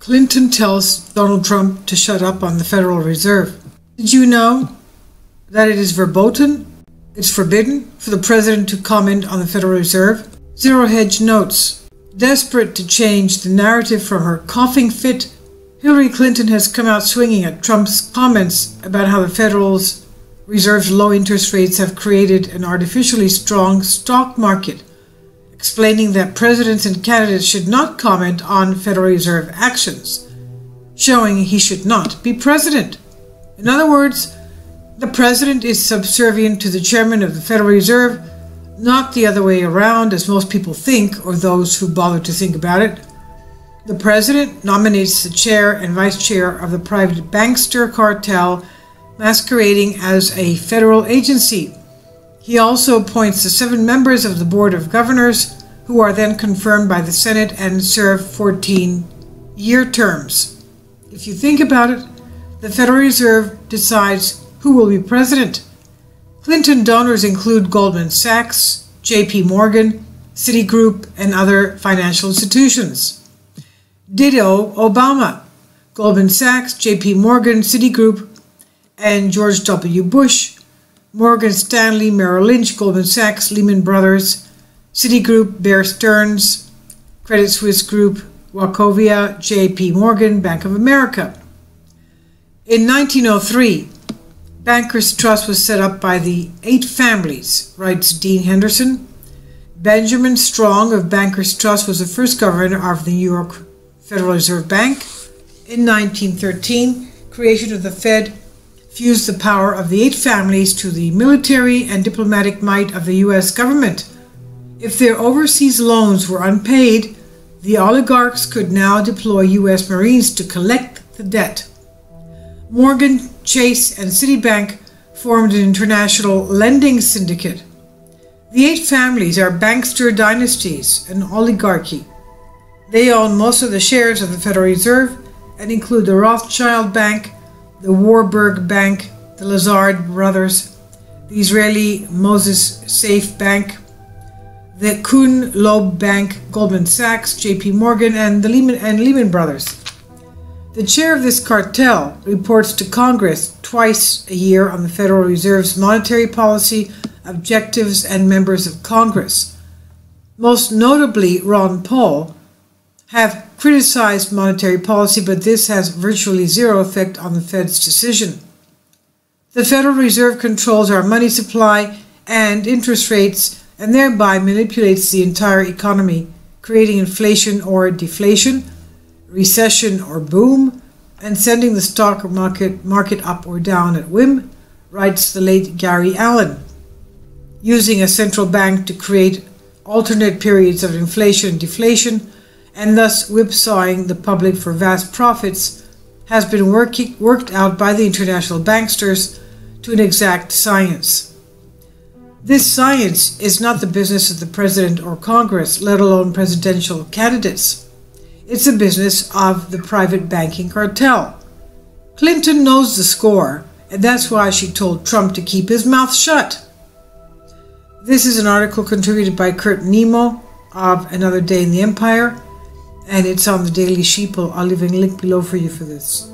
Clinton tells Donald Trump to shut up on the Federal Reserve. Did you know that it is verboten? It's forbidden for the president to comment on the Federal Reserve. Zero Hedge notes, desperate to change the narrative from her coughing fit, Hillary Clinton has come out swinging at Trump's comments about how the Federal Reserve's low interest rates have created an artificially strong stock market, explaining that presidents and candidates should not comment on Federal Reserve actions, showing he should not be president. In other words, the president is subservient to the chairman of the Federal Reserve, not the other way around, as most people think, or those who bother to think about it. The president nominates the chair and vice chair of the private bankster cartel, masquerading as a federal agency. He also appoints the 7 members of the Board of Governors, who are then confirmed by the Senate and serve 14-year terms. If you think about it, the Federal Reserve decides who will be president. Clinton donors include Goldman Sachs, JP Morgan, Citigroup, and other financial institutions. Ditto Obama, Goldman Sachs, JP Morgan, Citigroup, and George W. Bush, Morgan Stanley, Merrill Lynch, Goldman Sachs, Lehman Brothers, Citigroup, Bear Stearns, Credit Suisse Group, Wachovia, JP Morgan, Bank of America. In 1903, Bankers Trust was set up by the 8 families, writes Dean Henderson. Benjamin Strong of Bankers Trust was the first governor of the New York Federal Reserve Bank. In 1913, creation of the Fed fused the power of the 8 families to the military and diplomatic might of the U.S. government. If their overseas loans were unpaid, the oligarchs could now deploy U.S. Marines to collect the debt. Morgan, Chase, and Citibank formed an international lending syndicate. The 8 families are bankster dynasties, an oligarchy. They own most of the shares of the Federal Reserve and include the Rothschild Bank, the Warburg Bank, the Lazard Brothers, the Israeli Moses Safe Bank, the Kuhn Loeb Bank, Goldman Sachs, JP Morgan, and the Lehman Brothers. The chair of this cartel reports to Congress twice a year on the Federal Reserve's monetary policy, objectives, and members of Congress. Most notably, Ron Paul, have criticized monetary policy, but this has virtually zero effect on the Fed's decision. The Federal Reserve controls our money supply and interest rates and thereby manipulates the entire economy, creating inflation or deflation, recession or boom, and sending the stock market up or down at whim, writes the late Gary Allen. Using a central bank to create alternate periods of inflation and deflation, and thus whipsawing the public for vast profits, has been worked out by the international banksters to an exact science. This science is not the business of the president or Congress, let alone presidential candidates. It's the business of the private banking cartel. Clinton knows the score, and that's why she told Trump to keep his mouth shut. This is an article contributed by Kurt Nemo of Another Day in the Empire, and it's on the Daily Sheeple. I'll leave a link below for you for this.